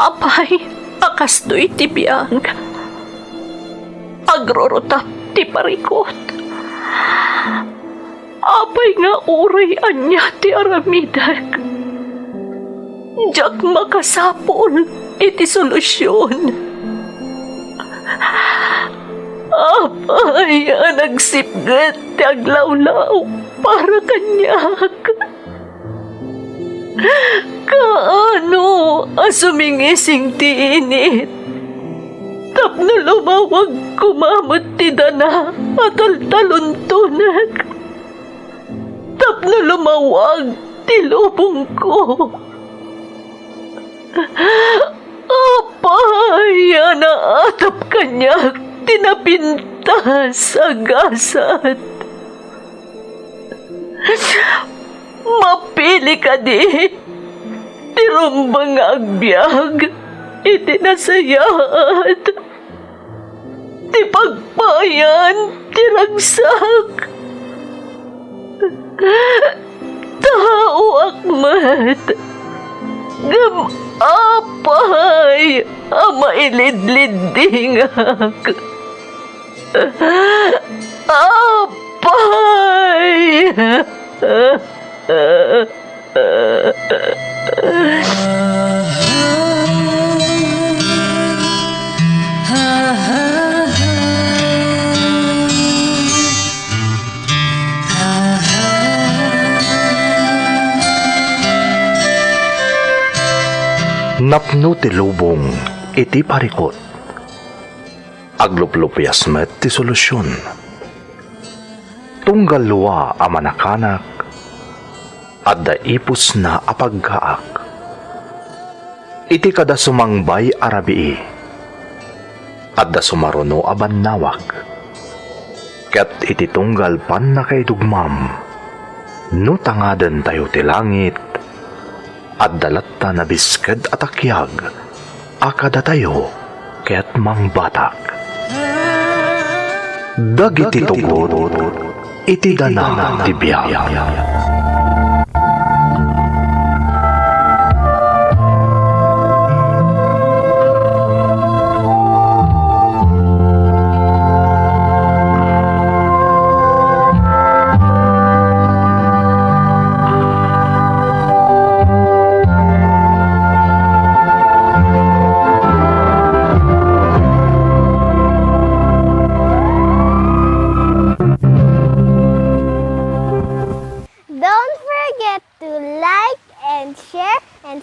Apay, akastoy ti biyang. Agrorotap ti parikot. Apay nga uray anya ti aramidak. Diyak makasapol iti solusyon. Apay, nagsipgat ti aglawlaw para kanyak. Kaano asumingising ti init? Tapno lumawag kumamot ti dana at altaluntunak. Tapno lumawag ti lubong ko. Apay, naatap kanyak tinapintas agasat. Mapili ka di, tirumbang agbyag, itinasayat, ti pagpayan, tiragsak. Tao akmat, gam apay, mailidlidingak. Apay! Napno ti lubong iti parikot. Agluplupyas met ti solusyon. Tunggal luwa a manakanak at daipos na apagkaak. Iti kada sumangbay arabii at da sumaruno aban nawak. Ket iti tunggal pan na kay dugmam no tangaden tayo ti langit at dalatta na bisked at akyag akada tayo ket mangbatak. Dagiti tugod iti dana ti biyag.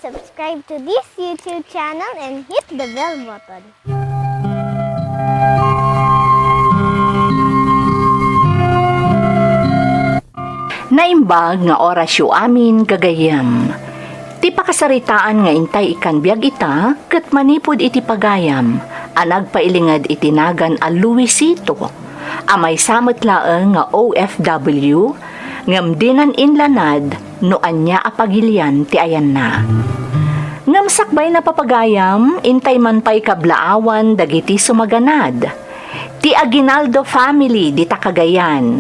Subscribe to this YouTube channel and hit the bell button. Naimbag nga orasyo amin gagayam. Ti pakasaritaan nga intay ikan biag ita, ket manipod iti pagayam, anag pailingad itinagan a Luisito, amay samot laeng nga OFW, ngam dinan inlanad, no anya apagilyan ti ayan na. Ngam sakbay na papagayam, intay man pa'y kablaawan dagiti sumaganad. Ti Aguinaldo family dita Cagayan,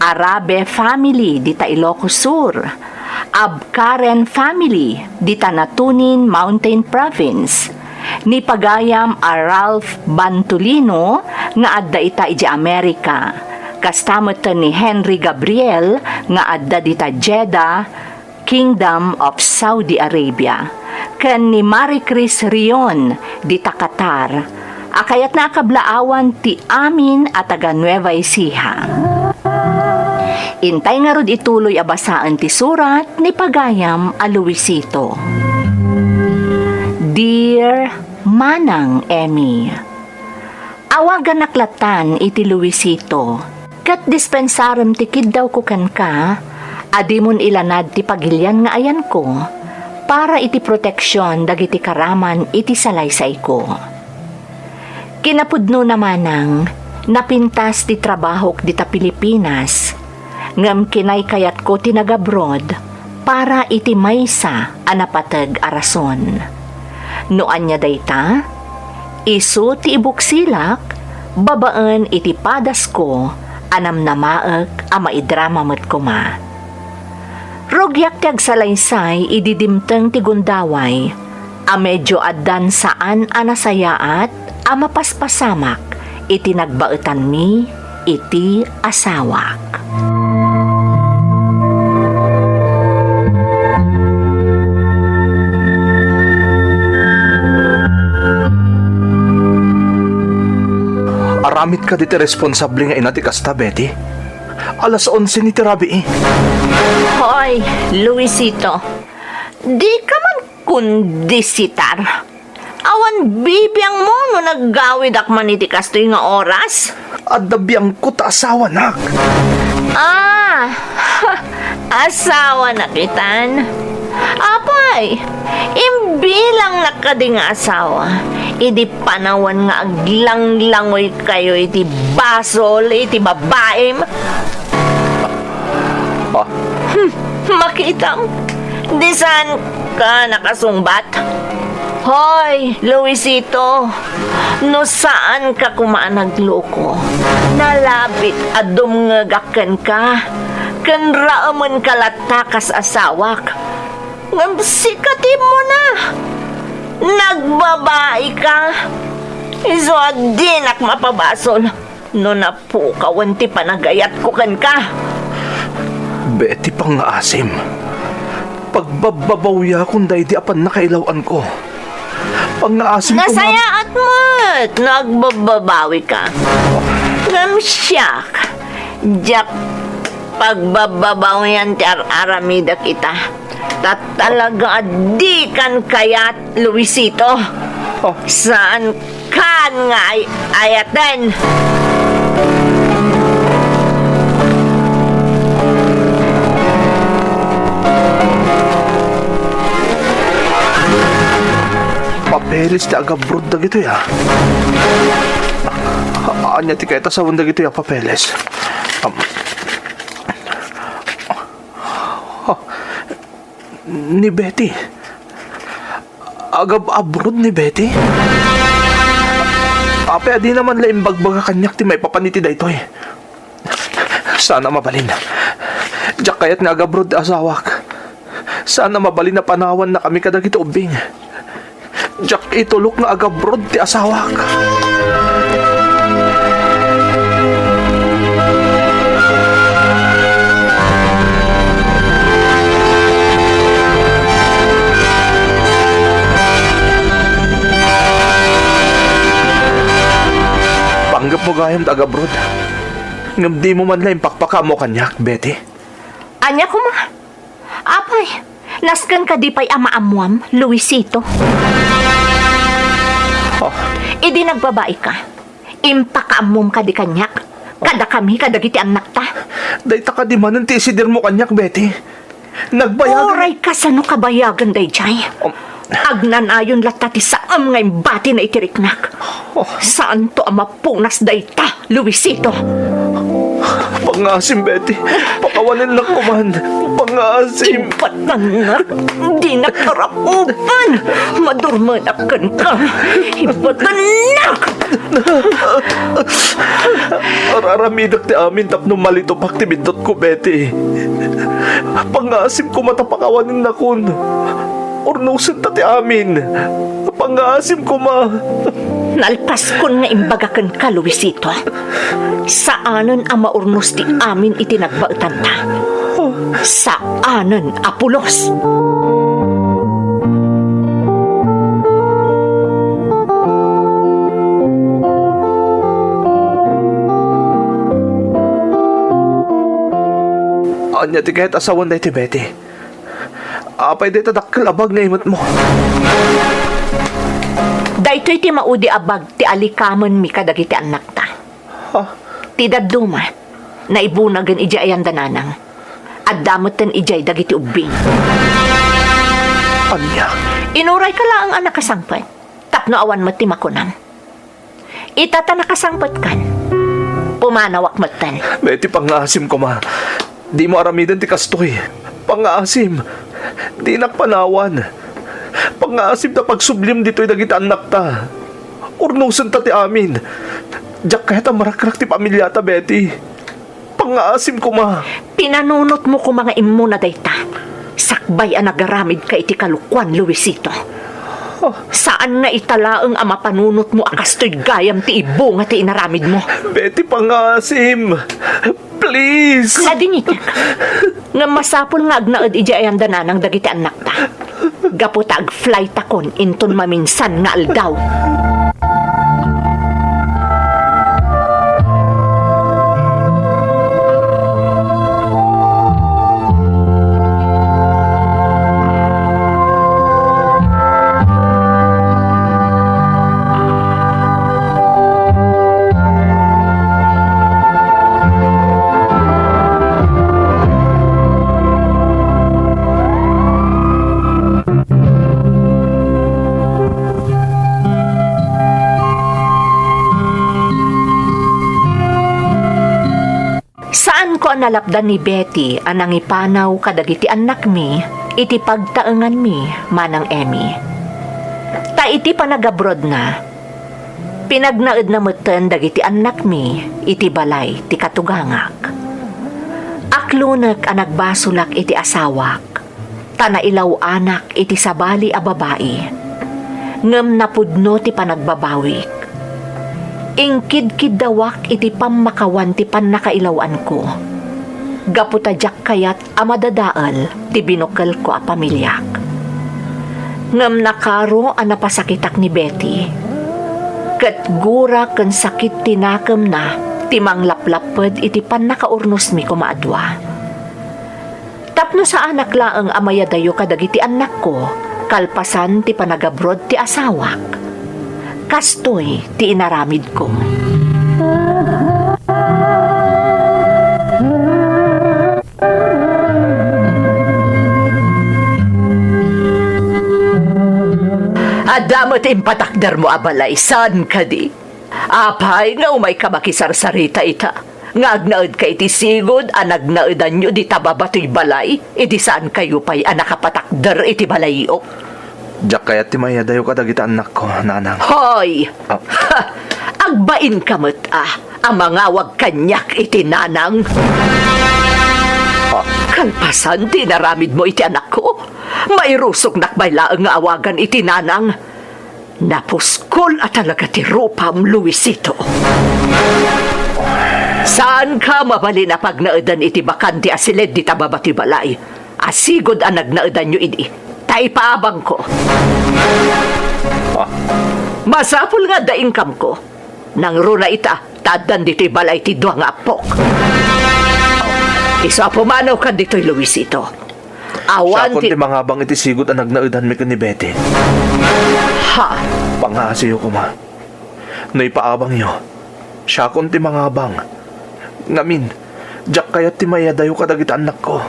Arabe family dita Ilocos Sur, Abkaren family dita Natunin Mountain Province, ni pagayam a Ralph Bantolino nga adda ita iti Amerika, kastamot ni Henry Gabriel nga adda dita Jeddah, Kingdom of Saudi Arabia, ken ni Marie Chris Rion dita Qatar, akayat na kablaawan ti amin at taga Nueva Ecija. Intay nga rod ituloy abasaan ti surat ni pagayam a Luisito. Dear Manang Emmy, awagan naklatan iti Luisito, kat dispensarem ti kiddaw ko kan ka, adimon ilanad ti pagilyan nga ayan ko, para iti proteksyon dagiti karaman iti salaysay ko. Kinapudno namanang napintas ti trabahok dita Pilipinas, ngam kinay kayat ko tinagabroad para iti maysa anapatag arason. Noan niya dayta, isu ti ibuksilak, babaan iti padas ko, anam na maag ama idrama met kuma. Rogyak ti agsalaysay ididimteng ti gundaway, A medyo adan saan anasayaat a mapaspasamak iti nagbaetan mi iti asawak. Aramid ka diti responsable nga ina ti kasta, Betty. Alas 11 ni Rabi. Hoy, Luisito, di ka man kundisitar. Awan bibiyang mo no naggawid akman iti kastoy nga oras. Adabiyang ko ta asawa nak. Ah, asawa na kitan. Apay, imbilang nakading nga asawa. Idi panawan nga aglang-langoy kayo iti basol, iti babaem. Ah, Makitang, di saan ka nakasungbat? Hoy, Luisito, no saan ka kumaan nagloko? Nalabit adum nga gakan ka, kan raaman kalatakas asawak. Sikatin mo na, nagbabae ka. Iso adinak mapabasol, no napukawan ti panagayat ko kan ka. Betty pang asim. Pagbababawya kung dahi di apan nakailawan ko. Pang-aasim ko Nasayaat mo't nagbababawi ka. Gamsyak. Jak pagbababawian ti aramida kita. Talaga di kan kayat, Luisito. Oh. Saan kan nga ayaten? papeles ti agabrod da gito ya. Anya ti kaya tasawon da gito ya papeles. Ni Betty. Abroad ni Betty. Ape, di naman laing bagbaga kanyak ti may papaniti da ito eh. Sana mabalin. Diyak kayat nga abroad asawak. Sana mabalin na panawan na kami kadagiti ubing. Diyak itulok nga abroad ti asawak. Panggap mo gayam taga-abroad. Ngam di mo man lang pakpaka mo kanyak, Betty. Anya ko ma. Apay, naskan ka di pa'y ama-amuam, Luisito. Oh, Idi nagbabae ka. Impakaamum ka di kanyak. Kada kami, kadagiti anak ta. day ka di man ang tisidir mo kanyak, Betty. Nagbayagan. Oray ka sa no kabayagan day jay. Agnan ayon latati sa ngay bati na itiriknak. Oh. Saan to ang mapunas day ta, Luisito? Pangasim, Betty. Pakawanin lang ko man. Pangasim. Ibatanak, di nakarapupan. Madurmanakan ka. Ibatanak! Araramidak ti amin tapno malito paktibindot ko, Betty. Pangasim ko matapakawanin na kun. Ornusin tati amin. Pangasim ko ma. Nalpas kon nga imbagakan ka, Luisito. Saanan ang maurnos ti amin itinagbaetan ta? Saanan apulos? Anya ti kahit asawan day ti Betty. Apay day tadakkel abag nga imot mo. Daytoy ti maudi abag ti alikaman mi kadagiti anak ta. Ha? Ti dadduma na ibunagan ija ayan dananang. At damoten ijay dagiti ubing. Anya? Inuray ka lang ang anak kasangpat. Tapno awan mo ti makunan. Itata nakasangpat kan. Pumanawak matan. Betty, pangasim ko ma. Di mo aramidan ti kastoy. Pangasim. Di nakpanawan. Pangasim na pagsublim dito'y dagiti anak ta. Urnusan ta ti amin. Diyak kahit ang marakrak ti pamilya ta, Betty. Pangasim ko ma. Pinanunot mo ko mga imo na dayta. Sakbay ang nagaramid ka iti kalukwan, Luisito. Saan nga italaang ang mapanunot mo akastoy gayam ti ibo nga ti inaramid mo? Betty, pangasim. Please. Kadinitek. Nga masapol nga agnaad ija ayam dananang dagiti anak ta. Gaputa ag flight akon inton maminsan nga aldaw. Saan ko nalapdan ni Betty anang ipanaw kadagiti anak mi, iti pagtaengan mi, manang Emmy. Ta iti panagabroad na, pinagnaed na meten dagiti anak mi, iti balay, ti katugangak. Aklunek ang nagbasulak iti asawak, tanailaw anak iti sabali a babae, ngem napudno ti panagbabawik. Ingkid-kid dawak iti pamakawan ti pannakailawan ko. Gaputadyak kayat amadadaal ti binukal ko a pamilyak. Ngam nakaro a napasakitak ni Betty. Kat gura ken sakit tinakam na ti manglaplaped iti pannakaurnos mi kumaadwa. Tapno sa anak laeng amayadayo kadagiti anak ko, kalpasan ti panagabrod ti asawak. Kastoy ti inaramid ko. Adamot impatakder mo abalay, saan ka di? Apay nga umay ka makisarsarita ita. Nga agnaed ka iti sigod, anagnaedan nyo di tababatoy balay, iti saan kayo pa'y anakapatakder iti balayiok. Diyak kaya ti mayadayo ka dagiti anak ko, nanang. Hoy! Ha! Agbain kamot ang mga wag kanyak iti nanang. Kalpasan, tinaramid mo iti anak ko. Mairusok nakbay laeng nga awagan iti nanang. Napuskol at talaga ti Rupam Luisito. Saan ka mabali na pagnaedan iti bakanti asilid di tababati balay? Asigod ang nagnaedan nyo idi. Taipaabang ko. Masapul nga daingkam ko. Nang runa ita, tadan dito'y balay ti duwang apok. Isa pumanaw ka dito'y Luisito. Awan Sakon ti mga bang iti sigod ang nagnaedan mi ni Betty. Ha? Pangasiyo ko ma. No'y paabang yo. Sakon ti mga bang. Ngamin, diyak kaya ti mayadayo ka dagiti anak ko.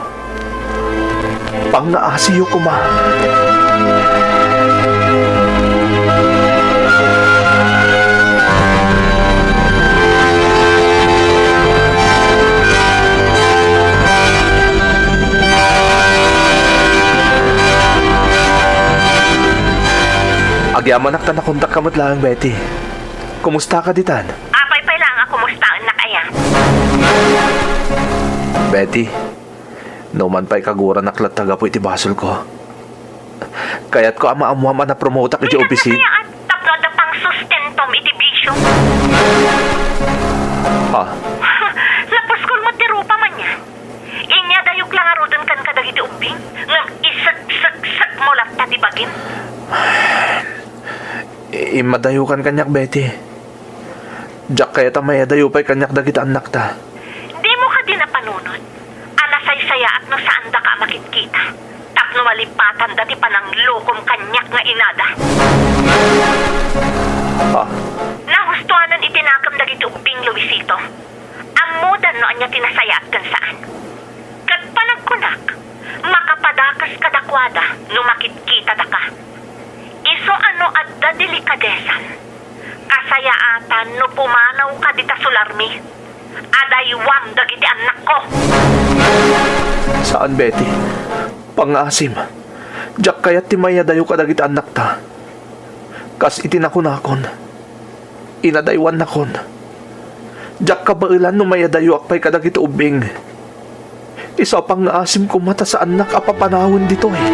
Pangaasiyo ko ma. Agyaman nakta na kontak kamot lang, Betty. Kumusta ka ditan? Apay lang ako mustaan na kaya. Betty, no man pa'y kagura naklat taga po iti basol ko. Kaya't ko ama-amuam na promote ak iti opisin. Kaya tapno da pang sustentom iti bisyo. Ha? Lapuskol mo ti rupa man niya. Inya dayok lang arudan kan kadag iti ubing. Ngam isak mo lapta ti bagin. Imadayukan kanyak, Betty. Diyak kaya ta mayadayo pa'y kanyak dagiti anak ta. Di mo ka din napanunod. Anasay-saya at no saan da ka makitkita. Tapno malipatan dati pa ng lukom kanyak nga inada. Ha? Nahustuanan itinakam dagiti ubing Luisito. Amudan no anya tinasaya at kan saan. Kat panagkunak, makapadakas kadakwada no makitkita da ka. Iso ano adda delikadesan. Kasayaatan no pumanaw ka dita sularmi. Adaywam dagiti anak ko. Saan, Betty? Pangasim. Diyak kaya ti mayadayo ka dagiti anak ta. Kas itinakon-akon. Inadaywan nakon. Diyak ka bailan no mayadayo akpay ka dagiti ubing. Isa pangasim ko mata sa anak apapanahon dito eh.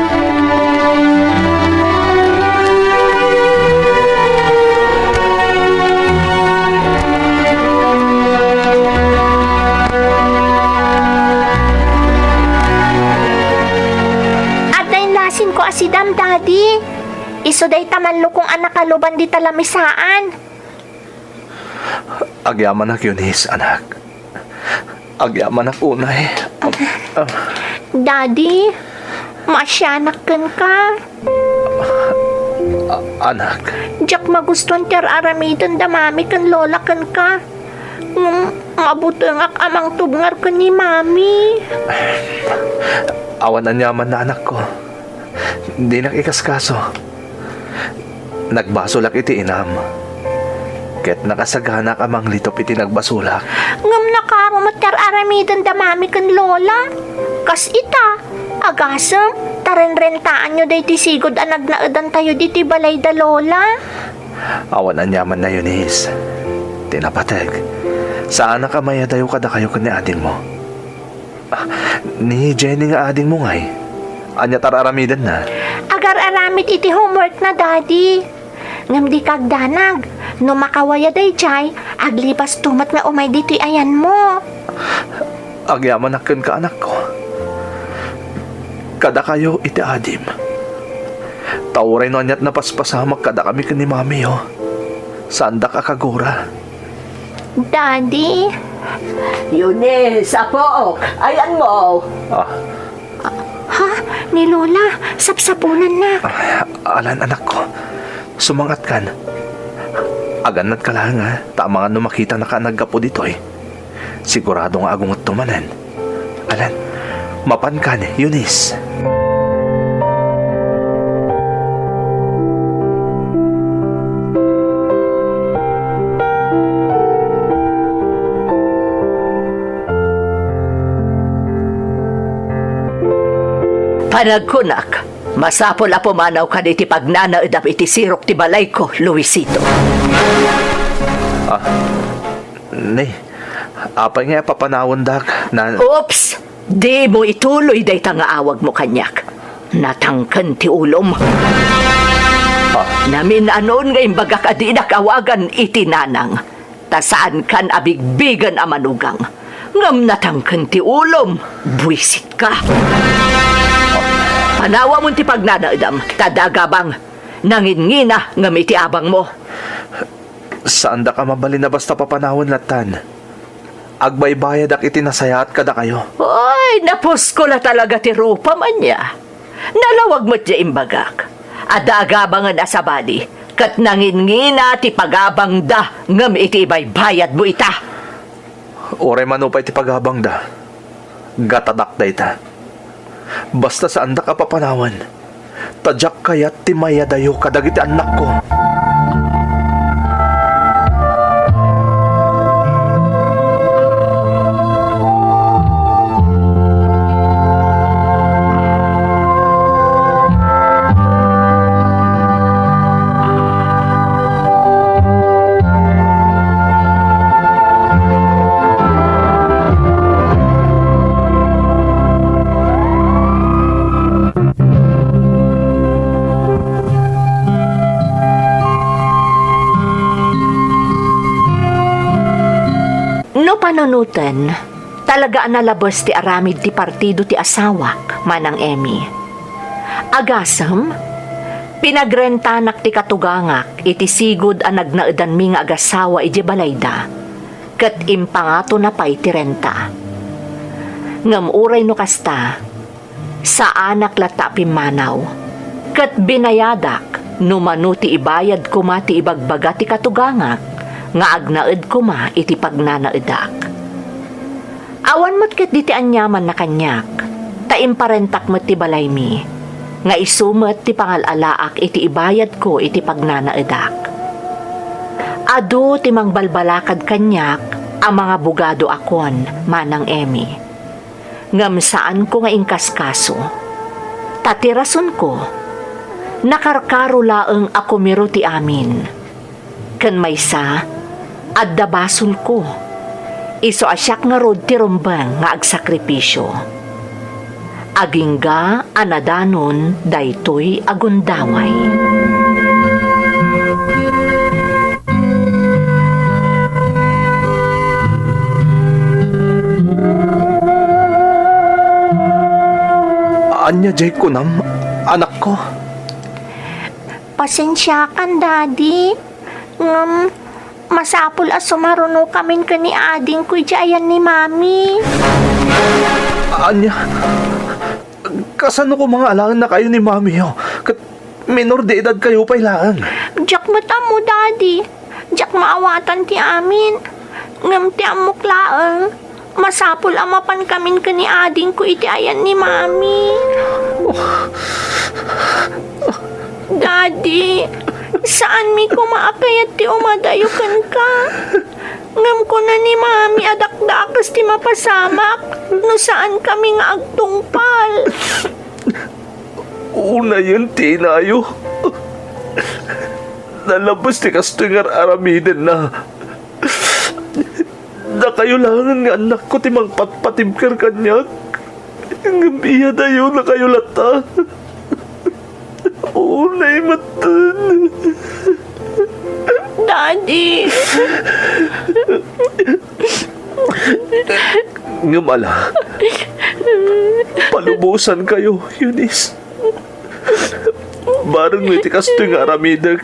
ko asidam, Daddy. Iso day tamanlo kong anak kaluban di talamisaan. Agyaman ak Eunice, anak. Agyaman ak unay. Daddy, maasyanak ka. Anak, Diyak magustuhan ter aramidan da mami kan lola kan ka. Mabutang ak amang tubngar ka ni mami. awan na nyaman na anak ko. Di nakikaskaso. Nagbasulak iti inam. Ket nakasagana ka mang litop iti nagbasulak. Ngam nakarumat ter aramidan da mami kan lola. Kas ita, agasam, tarenrentaan nyo day tisigod anag naadan tayo diti balay da lola. Awan na nyaman na Eunice. Tinapateg. Saan na kamaya dayo kada kayo ni ading mo? Ni Jenny nga ading mo ngay. Anya tararamidan na. Agar aramid iti homework na, Daddy. Ngam di kagdanag. No makawaya day chay, aglipas tumat nga umay dito ayan mo. Agyaman akin ka anak ko. Kada kayo iti adim. Tauray no anyat na paspasamak kada kami kani mami yo. Sanda ka kagura. Daddy, Eunice, apo, ayan mo. ha? Ni Lola, sapsapunan na. Alan anak ko. Sumangat kan. Aganat ka lang ha. Tama nga no makita na ka naggapo dito eh. Sigurado nga agungot tumanan. Alan, mapan ka ni Eunice. Panagkunak, masapol apo manaw ka iti pagnanaedap iti sirok ti balay ko, Luisito. Nay, apay nga papanawon dak na... Oops! Di mo ituloy day nga awag mo kanyak. Natangkan ti ulom. Namin anon ngayon baga ka di nakawagan iti nanang. Tasaan kan abigbigan a manugang. Ngam natangkan ti ulom. Buisit ka. Panawa mo ti pagnanaedam. Tadagabang. Nangingina ngam iti abang mo. Saan da ka mabalin na basta papanawon latan? Agbaybayad ak itinasayat kada kayo. Ay, napos ko na talaga ti rupa man niya. Nalawag mo't niya imbagak. Adagabangan asabali. Kat nangingina ti pagabang da ngam iti baybayad mo ita. Oray manupay ti pagabang da. Gatadak da ita. Basta saan da ka papanawan. Tadyak kayat ti mayadayo kadagiti anak ko. Panunutan, talaga nalabas ti aramid ti partido ti asawak, manang Emmy. Agasam, pinagrentanak ti katugangak, iti sigod ang nagnaedan mi nga agasawa iti balayda, kat impangato na pa'y ti renta. Ngam uray no kasta, sa anak lata pimanaw, kat binayadak, numano ti ibayad ko ma ti ibagbaga ti katugangak, nga agnaed ko ma iti pagnanaedak. Awan mo't ket diti anyaman na kanyak, taimparentak mo't ti balay mi, nga isumet ti pangalalaak iti ibayad ko iti pagnanaedak. Adu ti mangbalbalakad kanyak ang mga bugado akon, manang Emmy. Ngam saan ko nga ingkaskaso, tatirason ko, nakarkaro laeng ako miro ti amin. Kan maysa, adda basol ko. Iso asyak nga rod ti rumbang nga agsakripisyo. Agingga anadanon daytoy agundaway. Anya jay kunam, anak ko. Pasensya kan, Daddy. Masapul as sumaruno kamin ka ni ading ko ayan ni Mami. Anya, kasano ko mga alangan na kayo ni Mami yo? Kat minor de edad kayo pa ilaan. Jak mata mo, Daddy. Jak maawatan ti amin. Ngam ti amok laeng. Masapul amapan kamin ka ni ading ko ayan ni Mami. Daddy, saan mi ko maakayat ti umadayukan ka? Ngam ko na ni Mami adakdakas ti mapasamak no saan kami nga agtungpal. Una yun, tinayo. Nalabas ti kastingar aramiden na. Na kayo lang nga anak ko ti mangpatpatibkar kanyak. Ngam iya dayo na kayo lata. Unay matan. Daddy. Ngamala. Palubusan kayo, Eunice. Barang may tikas ito nga aramida.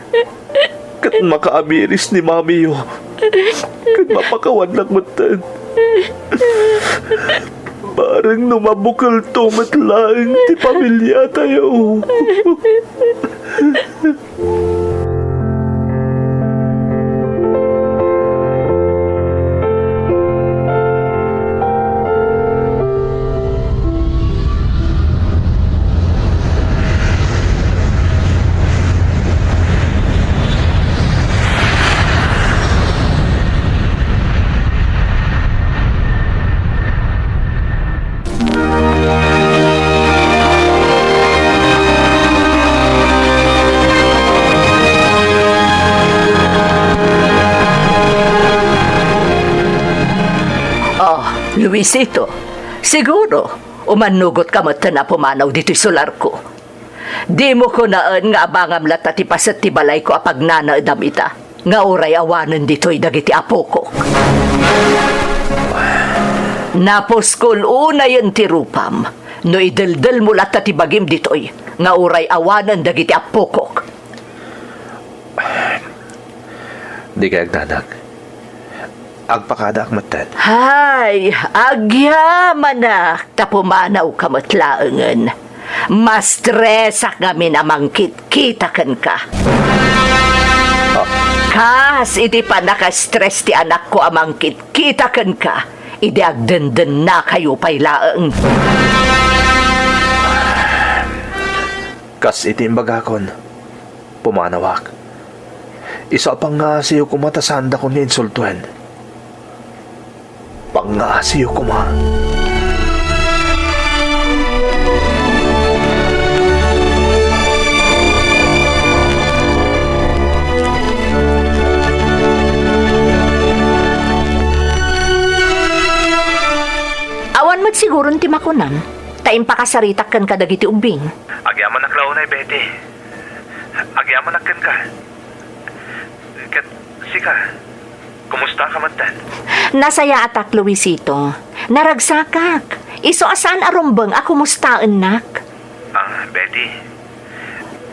Kat makaamiris ni Mami yo. Kat mapakawan lang matan. Barang numabukal to matlaang ti pamilya tayo. Luisito, siguro, umanugot ka mata na pumanaw dito'y solar ko. Di mo ko naan nga abangam lata ti pasat ti balay ko apag nanaadam ita. Nga oray awanan dito'y dagiti apo ko. Naposkol una yun ti rupam. No idaldal mo lata ti bagim dito'y. Nga oray awanan dagiti apo ko. Di kayag nanak. Agpakada akmatan. Hay, agyaman na tapumanaw ka matlaangan. Mas stresak kami na mangkit-kitakan ka. Kas, iti pa nakastress ti anak ko amang kit-kitakan ka. Idi agdandan na kayo pailaang. Kas iti imbagakon. Pumanawak. Isa pang nga siyo kumatasanda ko ni insultuhan. Pangasiyo ko ma. Awan mo't siguro ti makunan. Taim pakasaritak kan ka dagiti ubing. Agyaman na klaunay, Betty. Agyaman na kan ka. Kat, sika. Kumusta ka matan? Nasaya atak, Luisito. Naragsakak. Iso asan arumbang ako mustaan nak. Betty.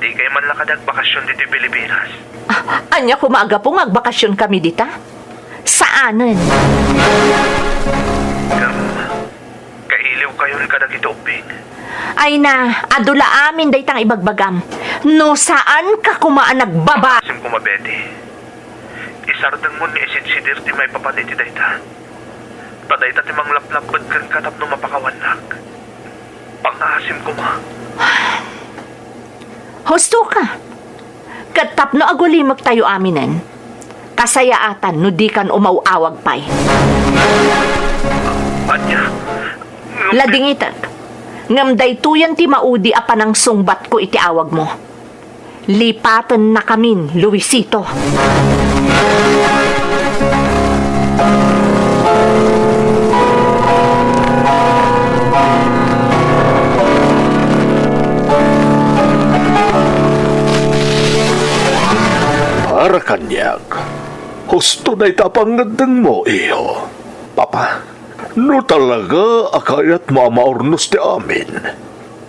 Di kayo man lakadag bakasyon dito Pilipinas. Anya kumaga po agbakasyon kami dita? Saanan? Kailiw kayo ng kadag itoping. Ay na, adula amin daytang ibagbagam. No saan ka kumaan nagbaba? Sim ko Betty. Isardang mo ni isidsidir ti may papaniti dayta. Padayta ti mang laplapad kan katap no mapakawanak. Pangasim ko ma. Husto ka. Katap no agulimag tayo aminan. Kasayaatan no di kan umawawag pay. Anya? Lading itak. Ngam daytuyan ti maudi apanang sungbat ko iti awag mo. Lipatan na kamin, Luisito. Para kanyak. Husto na itapangandang mo, iyo. Papa, no talaga akayat mamaornos ti amin.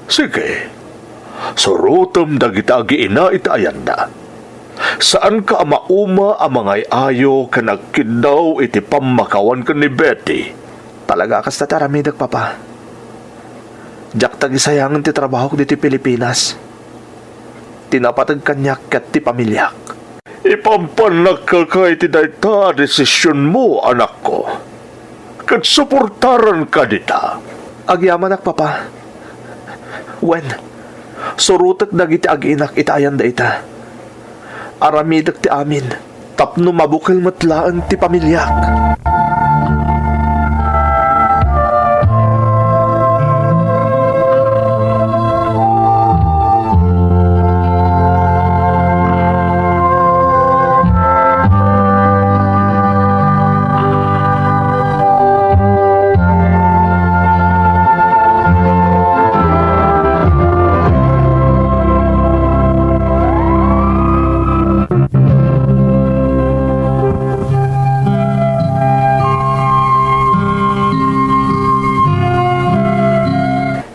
Sige, Surutom dagita agi ina itayanda. Saan ka mauma amangay ayo ka nagkidaw iti pamakawan ka ni Betty? Talaga kas tataramidag, Papa. Jak tagisayangan ti trabaho ko dito Pilipinas. Tinapatag kanyak kat ti pamilyak. Ipampanag ka kay tinayta desisyon mo, anak ko. Kat suportaran ka dita. Agyamanak, Papa. When? Surutak dagiti aginak itayan da ita. Aramidag ti amin. Tapno mabukil matlaan ti pamilyak.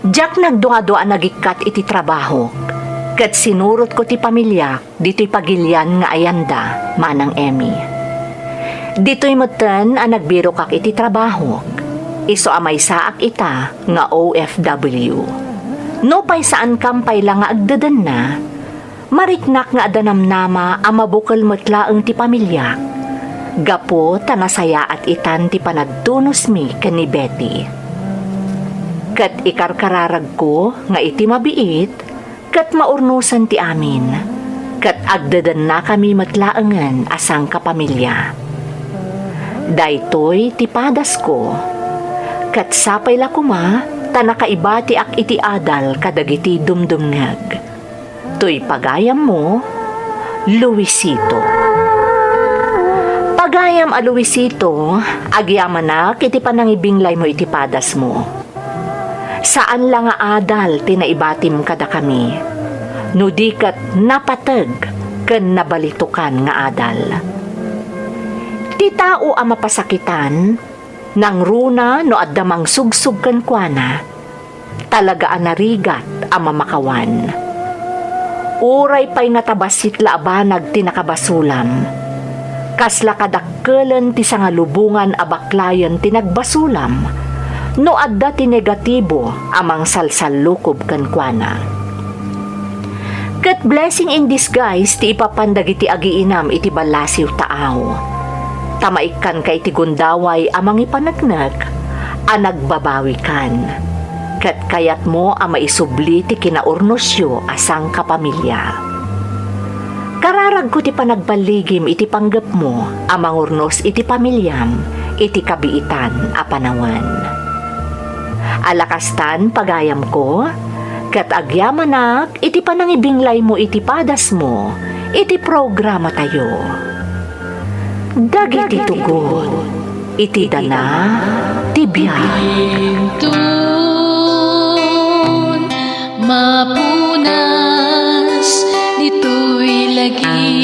Jak nagduwa-duwa nagikat iti trabaho. Kat sinurot ko ti pamilya, dito'y pagilyan nga ayanda, manang Emmy. Dito'y matan ang nagbiro kak iti trabaho. Iso amay saak ita nga OFW. No pay saan kampay lang nga agdadan na, mariknak nga adanamnama ang mabukal matlaang ti pamilya. Gapo tanasaya at itan ti panagtunos mi ken ni Betty. Kat ikarkararag ko nga iti mabiit, kat maurnusan ti amin, kat agdadan na kami matlaangan asang kapamilya. Daytoy ti padas ko, kat sapay la kuma, tanakaiba ti ak iti adal kadagiti dumdumngag. Toy pagayam mo, Luisito. Pagayam a Luisito, agyaman na kiti panangibinglay mo iti padas mo. Saan lang nga adal tinaibatim kada kami, no di kat napatag ken nabalitukan nga adal. Ti tao ang mapasakitan, nang runa no addamang sugsug ken kuana, talaga ang narigat ang mamakawan. Uray pa'y natabasit laabanag tinakabasulam, kasla kadakkelan ti sangalubungan abaklayan tinagbasulam, no adda ti negatibo amang salsalukob ken kuana. Ket blessing in disguise ti ipapandag iti agiinam iti balasiw taaw. Tamaikan kay ti gundaway amang ipanagnag, anagbabawi kan. Ket kayat mo ang maisubli ti kinaurnosyo asang kapamilya. Kararag ko ti panagbaligim iti panggap mo amang urnos iti pamilyam iti kabiitan a panawan. Alakastan pagayam ko, kat agyamanak iti panangibinglay mo iti padas mo, iti programa tayo. Dagiti tugon, iti dana, tibiyay. Bintun, mapunas, dito'y lagi.